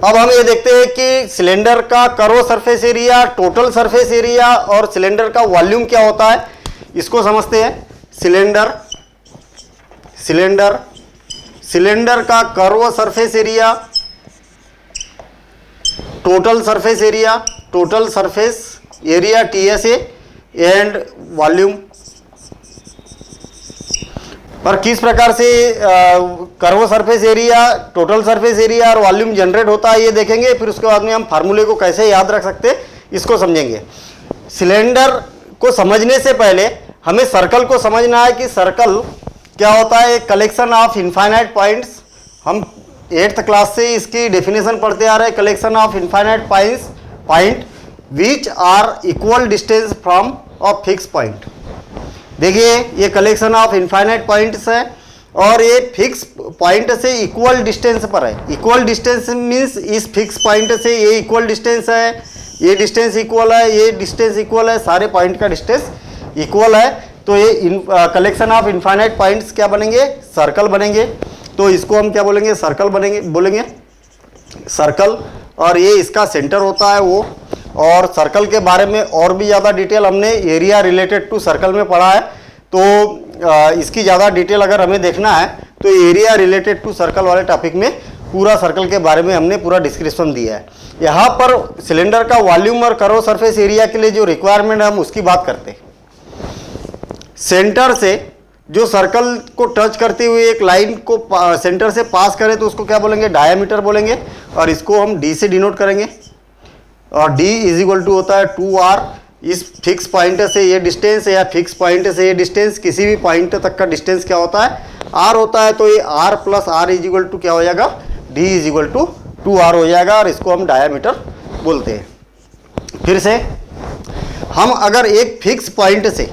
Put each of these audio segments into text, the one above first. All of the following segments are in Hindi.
अब हम ये देखते हैं कि सिलेंडर का curve surface area, total surface area और सिलेंडर का वॉल्यूम क्या होता है, इसको समझते हैं। सिलेंडर का curve surface area, total surface area TSA and volume. पर किस प्रकार से curve surface area, total surface area और वॉल्यूम जनरेट होता है ये देखेंगे। फिर उसके बाद में हम फार्मूले को कैसे याद रख सकते हैं इसको समझेंगे। सिलेंडर को समझने से पहले हमें सर्कल को समझना है कि सर्कल क्या होता है। एक कलेक्शन ऑफ इनफाइनाइट पॉइंट्स, हम 8th क्लास से इसकी डेफिनेशन पढ़ते आ रहे हैं। Collection of infinite point which are equal distance from a fix point. देखिए ये कलेक्शन ऑफ इनफाइनाइट पॉइंट्स है और ये फिक्स पॉइंट से इक्वल डिस्टेंस पर है। इक्वल डिस्टेंस मीन्स इस फिक्स पॉइंट से ये इक्वल डिस्टेंस है, ये डिस्टेंस इक्वल है, ये डिस्टेंस इक्वल है, सारे पॉइंट का डिस्टेंस इक्वल है। तो ये कलेक्शन ऑफ इनफाइनाइट पॉइंट्स क्या बनेंगे, सर्कल बनेंगे। तो इसको हम क्या बोलेंगे, सर्कल बोलेंगे सर्कल। और ये इसका सेंटर होता है वो। और सर्कल के बारे में और भी ज़्यादा डिटेल हमने एरिया रिलेटेड टू सर्कल में पढ़ा है। तो इसकी ज़्यादा डिटेल अगर हमें देखना है तो एरिया रिलेटेड टू सर्कल वाले टॉपिक में पूरा सर्कल के बारे में हमने पूरा डिस्क्रिप्शन दिया है। यहाँ पर सिलेंडर का वॉल्यूम और कर्व सरफेस एरिया के लिए जो रिक्वायरमेंट है हम उसकी बात करते हैं। सेंटर से जो सर्कल को टच करती हुई एक लाइन को सेंटर से पास करें तो उसको क्या बोलेंगे, डायामीटर बोलेंगे। और इसको हम D से डिनोट करेंगे। और D = होता है 2R। इस फिक्स पॉइंट से ये डिस्टेंस या फिक्स पॉइंट से ये डिस्टेंस, किसी भी पॉइंट तक का डिस्टेंस क्या होता है, R होता है। तो ये R + R = क्या हो जाएगा, D = 2R हो जाएगा। और इसको हम डायामीटर बोलते हैं। फिर से हम अगर एक फिक्स पॉइंट से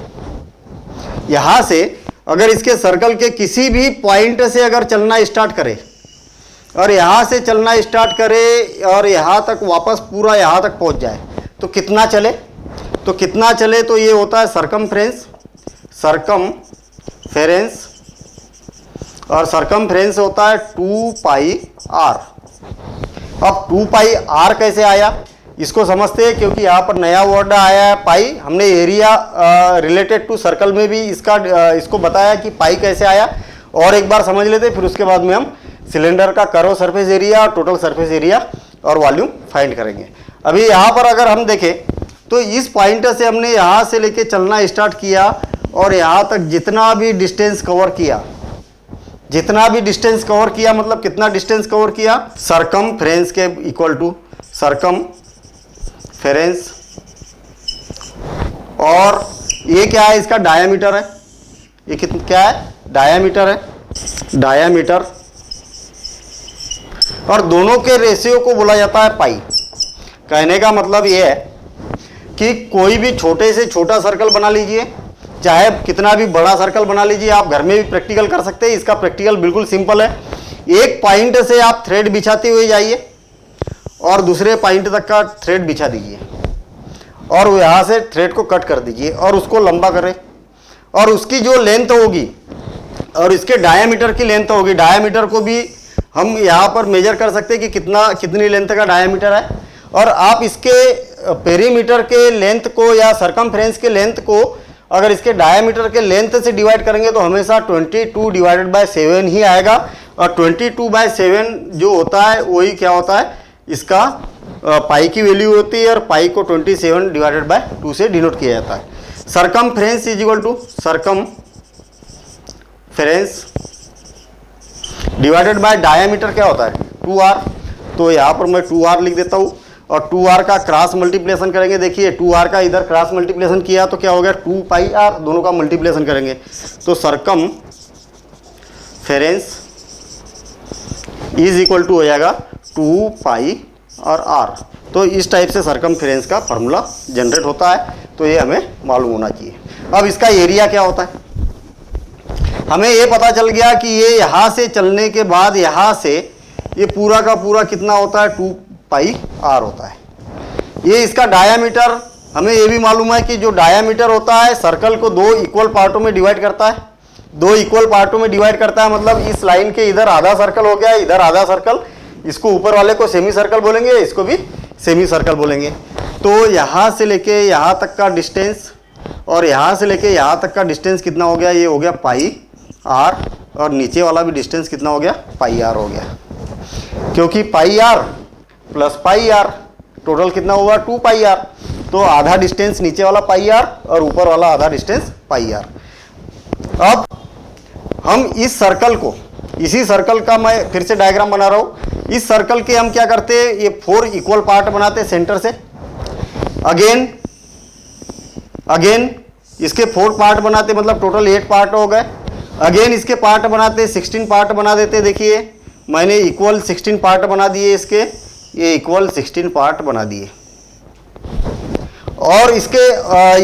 यहाँ से अगर इसके सर्कल के किसी भी पॉइंट से अगर चलना स्टार्ट करें और यहाँ से चलना स्टार्ट करे और यहाँ तक वापस पूरा यहाँ तक पहुँच जाए तो कितना चले, तो ये होता है सरकमफ्रेंस। और सरकमफ्रेंस होता है 2πr। अब 2πr कैसे आया इसको समझते हैं, क्योंकि यहाँ पर नया वर्ड आया है पाई। हमने एरिया रिलेटेड टू सर्कल में भी इसको बताया कि पाई कैसे आया। और एक बार समझ लेते, फिर उसके बाद में हम सिलेंडर का curve surface area, total surface area और वॉल्यूम फाइंड करेंगे। अभी यहाँ पर अगर हम देखें तो इस पॉइंट से हमने यहाँ से लेके चलना स्टार्ट किया और यहाँ तक जितना भी डिस्टेंस कवर किया, मतलब कितना डिस्टेंस कवर किया, सरकमफ्रेंस के इक्वल टू सरकमफ्रेंस। और ये क्या है, इसका डायामीटर है। ये कितना क्या है, डायामीटर है, डायामीटर। और दोनों के रेशियो को बोला जाता है पाई। कहने का मतलब ये है कि कोई भी छोटे से छोटा सर्कल बना लीजिए, चाहे कितना भी बड़ा सर्कल बना लीजिए, आप घर में भी प्रैक्टिकल कर सकते हैं। इसका प्रैक्टिकल बिल्कुल सिंपल है। एक पॉइंट से आप थ्रेड बिछाते हुए जाइए और दूसरे पॉइंट तक का थ्रेड बिछा दीजिए और यहाँ से थ्रेड को कट कर दीजिए और उसको लंबा करें। और उसकी जो लेंथ होगी और इसके डायामीटर की लेंथ होगी, डायामीटर को भी हम यहाँ पर मेजर कर सकते हैं कि कितनी लेंथ का डायामीटर है। और आप इसके पेरीमीटर के लेंथ को या सरकमफ्रेंस के लेंथ को अगर इसके डायामीटर के लेंथ से डिवाइड करेंगे तो हमेशा 22/7 ही आएगा। और 22/7 जो होता है वही क्या होता है, इसका पाई की वैल्यू होती है। और पाई को 27/2 से डिनोट किया जाता है। Circumference = circumference divided by diameter क्या होता है, 2R। तो यहाँ पर मैं 2R लिख देता हूँ और 2R का क्रॉस मल्टीप्लिकेशन करेंगे। देखिए 2R का इधर क्रॉस मल्टीप्लिकेशन किया तो क्या हो गया, 2πr। दोनों का मल्टीप्लिकेशन करेंगे तो सरकमफ्रेंस = हो जाएगा 2π और r। तो इस टाइप से सरकमफ्रेंस का फार्मूला जनरेट होता है। तो ये हमें मालूम होना चाहिए। अब इसका एरिया क्या होता है, हमें ये पता चल गया कि ये यहाँ से चलने के बाद यहाँ से ये पूरा का पूरा कितना होता है, 2πr होता है। ये इसका डायामीटर, हमें ये भी मालूम है कि जो डायामीटर होता है सर्कल को 2 इक्वल पार्टों में डिवाइड करता है। 2 इक्वल पार्टों में डिवाइड करता है मतलब इस लाइन के इधर आधा सर्कल हो गया, इधर आधा सर्कल, इसको ऊपर वाले को सेमी सर्कल बोलेंगे, इसको भी सेमी सर्कल बोलेंगे। तो यहाँ से लेके यहाँ तक का डिस्टेंस और यहाँ से लेके यहाँ तक का डिस्टेंस कितना हो गया, ये हो गया पाई आर, और नीचे वाला भी डिस्टेंस कितना हो गया, पाई आर हो गया। क्योंकि pi r plus pi r total कितना हुआ, 2 पाई आर। तो आधा डिस्टेंस नीचे वाला पाई आर और ऊपर वाला आधा डिस्टेंस पाई आर। अब हम इस सर्कल को, इसी सर्कल का मैं फिर से डायग्राम बना रहा हूँ। इस सर्कल के हम क्या करते हैं, ये 4 इक्वल पार्ट बनाते हैं सेंटर से। अगेन इसके 4 पार्ट बनाते, मतलब टोटल 8 पार्ट हो गए। अगेन इसके पार्ट बनाते 16 पार्ट बना देते। देखिए मैंने इक्वल 16 पार्ट बना दिए इसके, ये इक्वल 16 पार्ट बना दिए। और इसके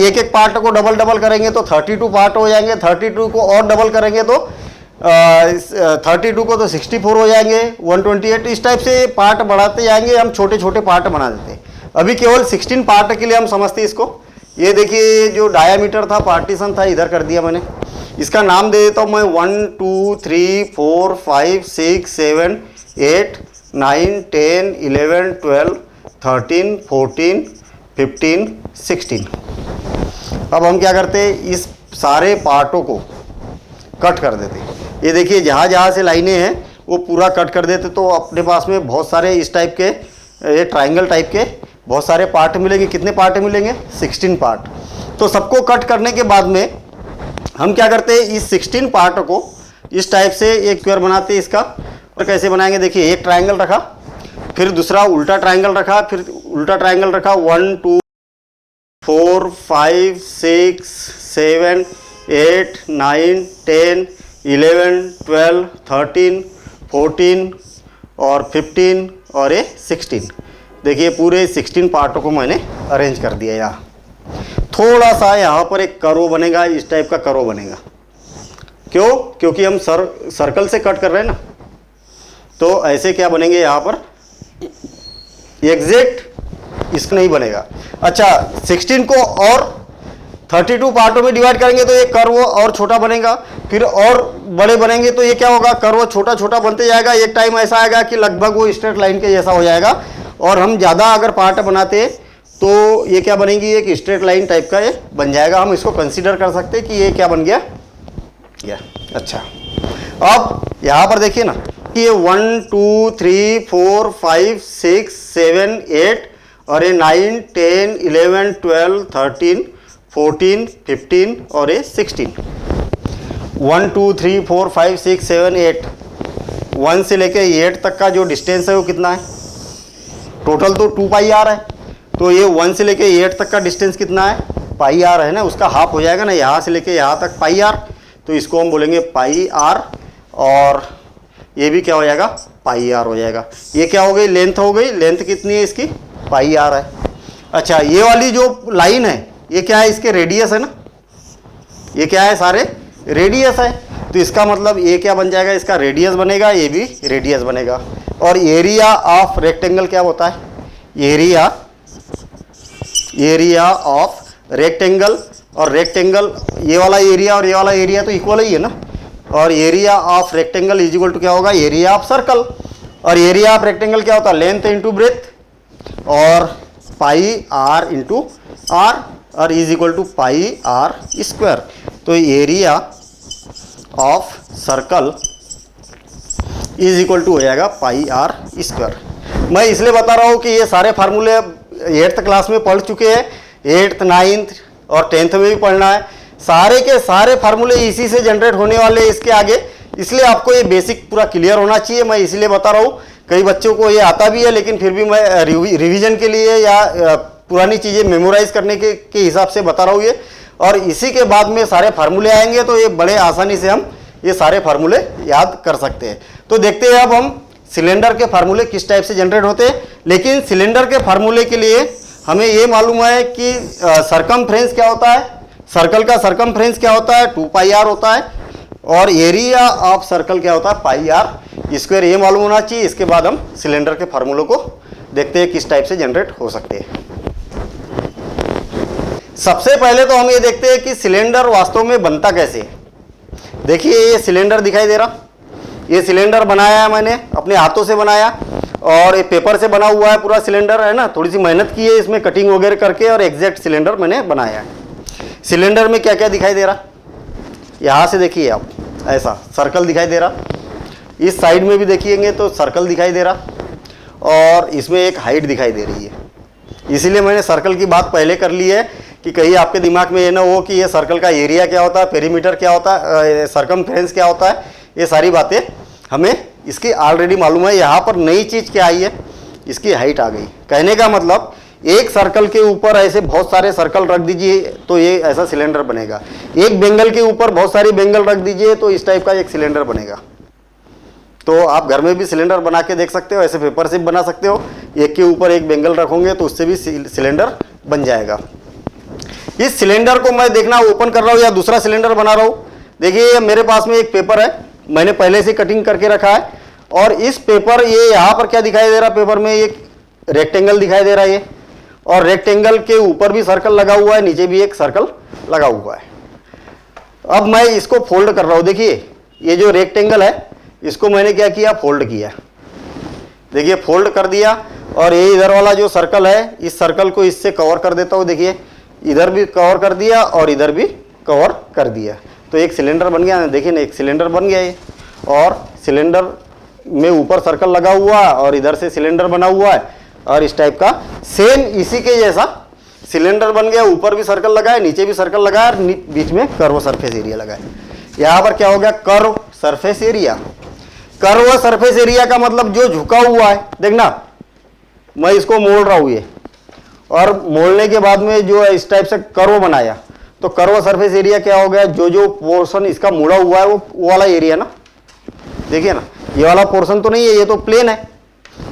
एक एक पार्ट को डबल डबल करेंगे तो 32 पार्ट हो जाएंगे। 32 को और डबल करेंगे तो 32 को तो 64 हो जाएंगे, 128। इस टाइप से पार्ट बढ़ाते जाएंगे, हम छोटे छोटे पार्ट बना देते हैं। अभी केवल 16 पार्ट के लिए हम समझते हैं इसको। ये देखिए जो डायामीटर था, पार्टीशन था, इधर कर दिया मैंने। इसका नाम दे देता हूँ मैं 1 2 3 4 5 6 7 8 9 10 11 12 13 14 15 16। अब हम क्या करते हैं, इस सारे पार्टों को कट कर देते। ये देखिए जहाँ जहाँ से लाइनें हैं वो पूरा कट कर देते, तो अपने पास में बहुत सारे इस टाइप के, ये ट्राइंगल टाइप के बहुत सारे पार्ट मिलेंगे। कितने पार्ट मिलेंगे, 16 पार्ट। तो सबको कट करने के बाद में हम क्या करते हैं, इस 16 पार्ट को इस टाइप से एक स्क्वायर बनाते हैं। इसका और कैसे बनाएंगे, देखिए एक ट्राइंगल रखा, फिर दूसरा उल्टा ट्राइंगल रखा, फिर उल्टा ट्राइंगल रखा, 1 2 4 5 6 7 8 9 10 11 12 13 14 और 15 और ये 16। देखिए पूरे 16 पार्टों को मैंने अरेंज कर दिया। यहाँ थोड़ा सा यहाँ पर एक कर्व बनेगा, इस टाइप का कर्व बनेगा। क्यों, क्योंकि हम सर्कल से कट कर रहे हैं ना, तो ऐसे क्या बनेंगे यहाँ पर, एग्जैक्ट इसका नहीं बनेगा। अच्छा 16 को और 32 पार्टों में डिवाइड करेंगे तो ये कर्व और छोटा बनेगा, फिर और बड़े बनेंगे तो ये क्या होगा, कर्व छोटा छोटा बनते जाएगा। एक टाइम ऐसा आएगा कि लगभग वो स्ट्रेट लाइन के जैसा हो जाएगा। और हम ज़्यादा अगर पार्ट बनाते तो ये क्या बनेगी, एक स्ट्रेट लाइन टाइप का ये बन जाएगा। हम इसको कंसीडर कर सकते हैं कि ये क्या बन गया, या अच्छा। अब यहाँ पर देखिए ना कि ये 1 2 3 4 5 6 7 8 और ये 9 10 11 12 13 14 15 और ये 16। 1 2 3 4 5 6 7 8, 1 से लेके 8 तक का जो डिस्टेंस है वो कितना है, टोटल तो 2 पाई आर है। तो ये 1 से लेके 8 तक का डिस्टेंस कितना है, पाई आर है ना, उसका हाफ हो जाएगा ना, यहाँ से लेके यहाँ तक पाई आर, तो इसको हम बोलेंगे पाई आर। और ये भी क्या हो जाएगा, पाई आर हो जाएगा। ये क्या हो गई, लेंथ हो गई। लेंथ कितनी है इसकी, पाई आर है। अच्छा ये वाली जो लाइन है ये क्या है, इसके रेडियस है ना, ये क्या है, सारे रेडियस है। तो इसका मतलब ये क्या बन जाएगा, इसका रेडियस बनेगा, ये भी रेडियस बनेगा। और एरिया ऑफ रेक्टेंगल क्या होता है, एरिया ऑफ रेक्टेंगल। और रेक्टेंगल ये वाला एरिया और ये वाला एरिया तो इक्वल ही है ना। और area of rectangle is equal to क्या होगा, एरिया ऑफ सर्कल। और एरिया ऑफ रेक्टेंगल क्या होता है, लेंथ इंटू ब्रेथ और पाई आर इंटू आर, और is equal to pi are square. तो area of circle is equal to हो जाएगा पाई आर स्क्वायर। मैं इसलिए बता रहा हूँ कि ये सारे फार्मूले 8th क्लास में पढ़ चुके हैं, 8th 9th और 10th में भी पढ़ना है। सारे के सारे फार्मूले इसी से जनरेट होने वाले हैं इसके आगे, इसलिए आपको ये बेसिक पूरा क्लियर होना चाहिए। मैं इसलिए बता रहा हूँ, कई बच्चों को ये आता भी है लेकिन फिर भी मैं रिवीजन के लिए या पुरानी चीज़ें मेमोराइज करने के हिसाब से बता रहा हूँ ये। और इसी के बाद में सारे फार्मूले आएंगे तो ये बड़े आसानी से हम ये सारे फार्मूले याद कर सकते हैं। तो देखते हैं अब हम सिलेंडर के फार्मूले किस टाइप से जनरेट होते हैं। लेकिन सिलेंडर के फार्मूले के लिए हमें ये मालूम है कि सरकमफ्रेंस क्या होता है, सर्कल का सरकमफ्रेंस क्या होता है, 2 पाई आर होता है। और एरिया ऑफ सर्कल क्या होता है, पाई आर स्क्वायर। ये मालूम होना चाहिए। इसके बाद हम सिलेंडर के फार्मूलों को देखते हैं किस टाइप से जनरेट हो सकते हैं। सबसे पहले तो हम ये देखते हैं कि सिलेंडर वास्तव में बनता कैसे है। देखिए ये सिलेंडर दिखाई दे रहा, ये सिलेंडर बनाया है मैंने, अपने हाथों से बनाया। और ये पेपर से बना हुआ है पूरा सिलेंडर है ना, थोड़ी सी मेहनत की है इसमें कटिंग वगैरह करके और एग्जैक्ट सिलेंडर मैंने बनाया है। सिलेंडर में क्या क्या दिखाई दे रहा, यहाँ से देखिए आप, ऐसा सर्कल दिखाई दे रहा, इस साइड में भी देखिएंगे तो सर्कल दिखाई दे रहा, और इसमें एक हाइट दिखाई दे रही है। इसीलिए मैंने सर्कल की बात पहले कर ली है कि कहीं आपके दिमाग में ये ना हो कि ये सर्कल का एरिया क्या होता है, पेरीमीटर क्या होता है, सर्कमफ्रेंस क्या होता है, ये सारी बातें हमें इसकी ऑलरेडी मालूम है। यहाँ पर नई चीज़ क्या आई है, इसकी हाइट आ गई। कहने का मतलब एक सर्कल के ऊपर ऐसे बहुत सारे सर्कल रख दीजिए तो ये ऐसा सिलेंडर बनेगा, एक बेंगल के ऊपर बहुत सारी बेंगल रख दीजिए तो इस टाइप का एक सिलेंडर बनेगा। तो आप घर में भी सिलेंडर बना के देख सकते हो, ऐसे पेपर से भी बना सकते हो, एक के ऊपर एक बेंगल रखोगे तो उससे भी सिलेंडर बन जाएगा। इस सिलेंडर को मैं देखना ओपन कर रहा हूँ या दूसरा सिलेंडर बना रहा हूँ। देखिए मेरे पास में एक पेपर है, मैंने पहले से कटिंग करके रखा है, और इस पेपर ये यहाँ पर क्या दिखाई दे रहा है, पेपर में एक रेक्टेंगल दिखाई दे रहा है ये, और रेक्टेंगल के ऊपर भी सर्कल लगा हुआ है, नीचे भी एक सर्कल लगा हुआ है। अब मैं इसको फोल्ड कर रहा हूँ। देखिए ये जो रेक्टेंगल है इसको मैंने क्या किया, फोल्ड किया। देखिए फोल्ड कर दिया, और ये इधर वाला जो सर्कल है इस सर्कल को इससे कवर कर देता हूँ। देखिए इधर भी कवर कर दिया और इधर भी कवर कर दिया, तो एक सिलेंडर बन गया। देखिए ना, एक सिलेंडर बन गया ये, और सिलेंडर में ऊपर सर्कल लगा हुआ है और इधर से सिलेंडर बना हुआ है, और इस टाइप का सेम इसी के जैसा सिलेंडर बन गया। ऊपर भी सर्कल लगा है, नीचे भी सर्कल लगा है, और बीच में कर्व सरफेस एरिया लगा है। यहाँ पर क्या हो गया, curve surface area. Curve surface area का मतलब जो झुका हुआ है, देखना मैं इसको मोड़ रहा हूँ ये, और मोड़ने के बाद में जो इस टाइप से कर्व बनाया, तो कर्व सरफेस एरिया क्या हो गया, जो जो पोर्शन इसका मुड़ा हुआ है वो वाला एरिया ना। देखिए ना, ये वाला पोर्शन तो नहीं है, ये तो प्लेन है,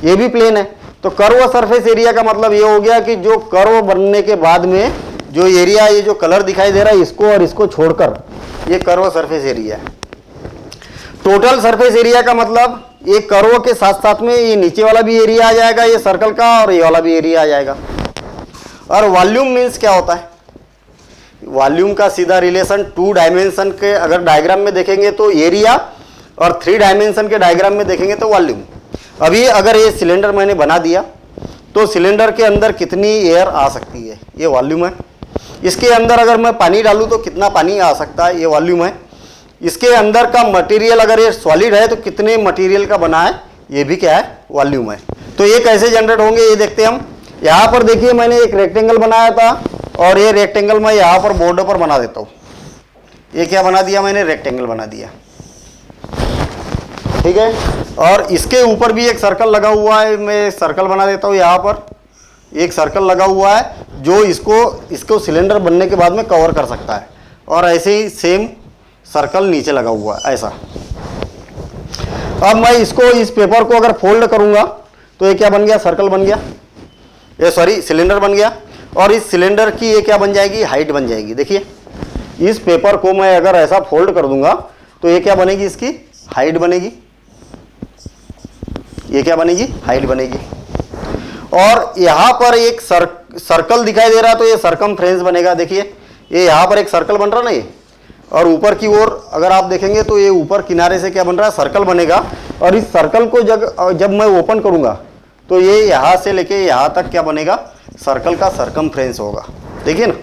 ये भी प्लेन है। तो कर्व सरफेस एरिया का मतलब ये हो गया कि जो कर्व बनने के बाद में जो एरिया, ये जो कलर दिखाई दे रहा है इसको और इसको छोड़कर, ये कर्व सरफेस एरिया है। टोटल सरफेस एरिया का मतलब ये कर्व के साथ साथ में ये नीचे वाला भी एरिया आ जाएगा, ये सर्कल का, और ये वाला भी एरिया आ जाएगा। और वॉल्यूम मीन्स क्या होता है, वॉल्यूम का सीधा रिलेशन 2 डायमेंशन के अगर डायग्राम में देखेंगे तो एरिया, और 3 डायमेंशन के डायग्राम में देखेंगे तो वॉल्यूम। अभी अगर ये सिलेंडर मैंने बना दिया तो सिलेंडर के अंदर कितनी एयर आ सकती है, ये वॉल्यूम है। इसके अंदर अगर मैं पानी डालूँ तो कितना पानी आ सकता है, ये वॉल्यूम है। इसके अंदर का मटेरियल अगर ये सॉलिड है तो कितने मटेरियल का बना है, ये भी क्या है, वॉल्यूम है। तो ये कैसे जनरेट होंगे ये देखते हैं हम। यहाँ पर देखिए मैंने एक रेक्टेंगल बनाया था, और ये रेक्टेंगल मैं यहाँ पर बॉर्डर पर बना देता हूँ। ये क्या बना दिया मैंने, रेक्टेंगल बना दिया, ठीक है। और इसके ऊपर भी एक सर्कल लगा हुआ है, मैं सर्कल बना देता हूँ। यहाँ पर एक सर्कल लगा हुआ है जो इसको सिलेंडर बनने के बाद में कवर कर सकता है, और ऐसे ही सेम सर्कल नीचे लगा हुआ है ऐसा। अब मैं इसको, इस पेपर को अगर फोल्ड करूंगा तो ये क्या बन गया, सर्कल बन गया, ये सॉरी सिलेंडर बन गया। और इस सिलेंडर की ये क्या बन जाएगी, हाइट बन जाएगी। देखिए इस पेपर को मैं अगर ऐसा फोल्ड कर दूंगा तो ये क्या बनेगी, इसकी हाइट बनेगी। ये क्या बनेगी, हाइट बनेगी। और यहाँ पर एक सर्कल दिखाई दे रहा है तो ये सर्कमफ्रेंस बनेगा। देखिए ये यहाँ पर एक सर्कल बन रहा ना ये, और ऊपर की ओर अगर आप देखेंगे तो ये ऊपर किनारे से क्या बन रहा है, सर्कल बनेगा। और इस सर्कल को जब मैं ओपन करूंगा तो ये यहाँ से लेके यहाँ तक क्या बनेगा, सर्कल का सर्कमफ्रेंस होगा। देखिए ना,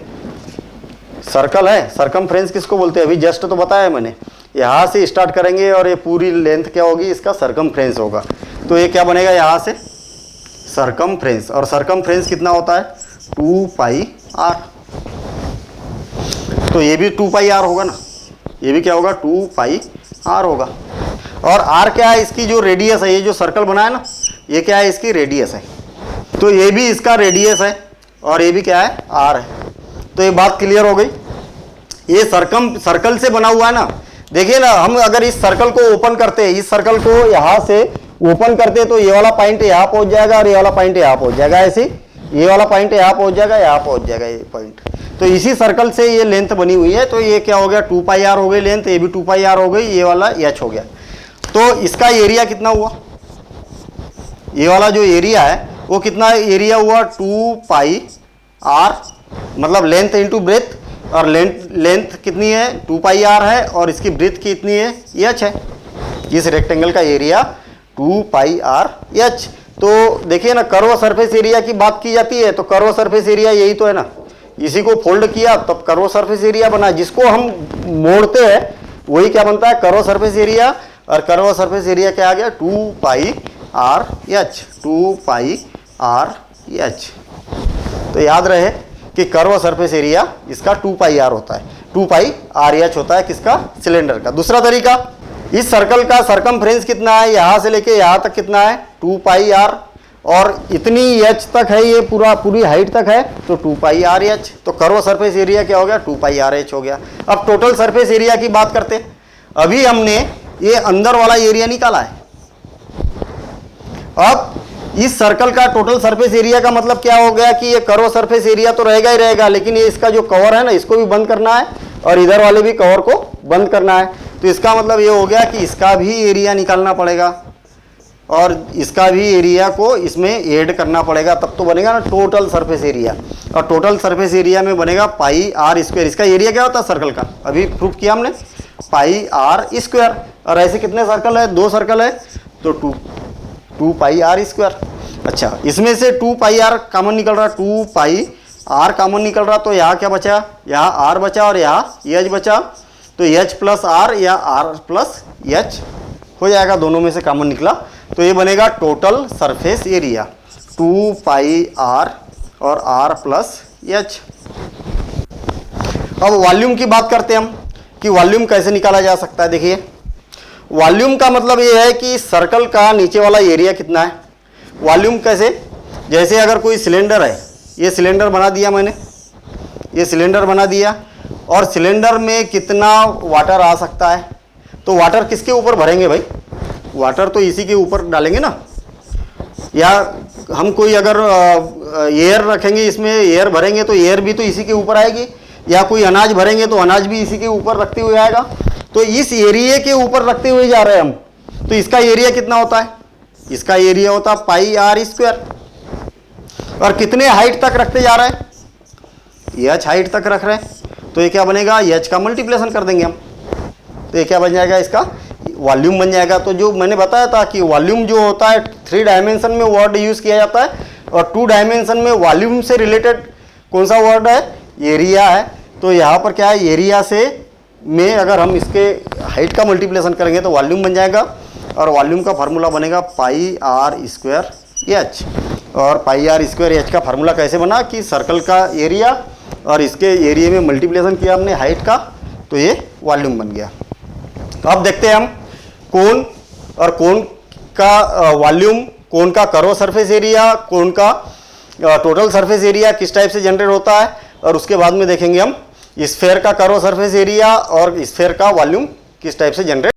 सर्कल है, सर्कमफ्रेंस किसको बोलते हैं अभी जस्ट तो बताया मैंने। यहाँ से स्टार्ट करेंगे और ये पूरी लेंथ क्या होगी, इसका सर्कमफ्रेंस होगा। तो ये क्या बनेगा, यहाँ से सर्कमफ्रेंस, और सर्कमफ्रेंस कितना होता है, 2πr। तो ये भी 2πr होगा ना, ये भी क्या होगा, 2πr होगा। और r क्या है, इसकी जो रेडियस है, ये जो सर्कल बना है ना, ये क्या है, इसकी रेडियस है। तो ये भी इसका रेडियस है, और ये भी क्या है, r है। तो ये बात क्लियर हो गई। ये सर्कल से बना हुआ है ना। देखिए ना, हम अगर इस सर्कल को ओपन करते हैं, इस सर्कल को यहाँ से ओपन करते तो ये वाला पॉइंट यहाँ पहुँच जाएगा, और ये वाला पॉइंट यहाँ पहुँच जाएगा। ऐसे ये वाला पॉइंट यहाँ पहुँच जाएगा, यहाँ पहुँच जाएगा ये पॉइंट। तो इसी सर्कल से ये लेंथ बनी हुई है। तो ये क्या हो गया, 2πr हो गई लेंथ, ये भी 2πr हो गई, ये वाला h हो गया। तो इसका एरिया कितना हुआ, ये वाला जो एरिया है वो कितना एरिया हुआ, 2πr, मतलब लेंथ इंटू ब्रेथ। और लेंथ कितनी है, 2πr है, और इसकी ब्रेथ कितनी है, h है। इस रेक्टेंगल का एरिया 2πr h। तो देखिए ना, कर्व सरफेस एरिया की बात की जाती है तो कर्व सरफेस एरिया यही तो है ना, इसी को फोल्ड किया तब कर्व सरफेस एरिया बना, जिसको हम मोड़ते हैं वही क्या बनता है, कर्व सरफेस एरिया। और कर्व सरफेस एरिया क्या आ गया, 2 pi R H, 2 pi R H. तो याद रहे कि कर्व सरफेस एरिया इसका 2 पाई आर होता है, 2 पाई आर एच होता है किसका, सिलेंडर का। दूसरा तरीका, इस सर्कल का सरकमफ्रेंस कितना है, यहां से लेके यहां तक कितना है, 2 पाई आर, और इतनी एच तक है, ये पूरी हाइट तक है तो 2 पाई आर एच। तो कर्व सरफेस एरिया क्या हो गया, 2 पाई आर एच हो गया। अब टोटल सरफेस एरिया की बात करते हैं। अभी हमने ये अंदर वाला एरिया निकाला है, अब इस सर्कल का टोटल सरफेस एरिया का मतलब क्या हो गया कि ये कर्व सरफेस एरिया तो रहेगा ही रहेगा, लेकिन ये इसका जो कवर है ना, इसको भी बंद करना है और इधर वाले भी कवर को बंद करना है। तो इसका मतलब ये हो गया कि इसका भी एरिया निकालना पड़ेगा और इसका भी एरिया को इसमें ऐड करना पड़ेगा, तब तो बनेगा ना टोटल सरफेस एरिया। और टोटल सरफेस एरिया में बनेगा पाई आर स्क्वायर। इसका एरिया क्या होता है सर्कल का, अभी प्रूफ किया हमने, पाई आर स्क्वायर। और ऐसे कितने सर्कल है, 2 सर्कल है तो 2 पाई आर स्क्वायर। अच्छा, इसमें से 2 पाई आर कॉमन निकल रहा, 2 पाई आर कॉमन निकल रहा, तो यहाँ क्या बचा, यहाँ आर बचा और यहाँ एच बचा। तो एच प्लस आर या आर प्लस एच हो जाएगा, दोनों में से कॉमन निकला, तो ये बनेगा total surface area 2 pi R और आर प्लस एच। अब वॉल्यूम की बात करते हैं हम कि वॉल्यूम कैसे निकाला जा सकता है। देखिए, वॉल्यूम का मतलब ये है कि सर्कल का नीचे वाला एरिया कितना है। वॉल्यूम कैसे, जैसे अगर कोई सिलेंडर है, ये सिलेंडर बना दिया मैंने, ये सिलेंडर बना दिया और सिलेंडर में कितना वाटर आ सकता है, तो वाटर किसके ऊपर भरेंगे भाई, वाटर तो इसी के ऊपर डालेंगे ना। या हम कोई अगर एयर रखेंगे, इसमें एयर भरेंगे तो एयर भी तो इसी के ऊपर आएगी, या कोई अनाज भरेंगे तो अनाज भी इसी के ऊपर रखते हुए आएगा। तो इस एरिया के ऊपर रखते हुए जा रहे हैं हम, तो इसका एरिया कितना होता है, इसका एरिया होता है पाई आर स्क्वायर। और कितने हाइट तक रखते जा रहे हैं, एच हाइट तक रख रहे हैं, तो ये क्या बनेगा, एच का मल्टीप्लिकेशन कर देंगे हम, तो ये क्या बन जाएगा, इसका वॉल्यूम बन जाएगा। तो जो मैंने बताया था कि वॉल्यूम जो होता है 3 डायमेंशन में वर्ड यूज़ किया जाता है, और 2 डायमेंशन में वॉल्यूम से रिलेटेड कौन सा वर्ड है, एरिया है। तो यहाँ पर क्या है, एरिया से में अगर हम इसके हाइट का मल्टीप्लिकेशन करेंगे तो वॉल्यूम बन जाएगा, और वॉल्यूम का फार्मूला बनेगा पाई आर स्क्वायर एच। और पाई आर स्क्वायर एच का फार्मूला कैसे बना कि सर्कल का एरिया और इसके एरिया में मल्टीप्लिकेशन किया हमने हाइट का, तो ये वॉल्यूम बन गया। तो अब देखते हैं हम कोन, और कोन का वॉल्यूम, कोन का कर्व सरफेस एरिया, कोन का टोटल सरफेस एरिया किस टाइप से जनरेट होता है, और उसके बाद में देखेंगे हम स्फेयर का कर्व सरफेस एरिया और स्फेयर का वॉल्यूम किस टाइप से जनरेट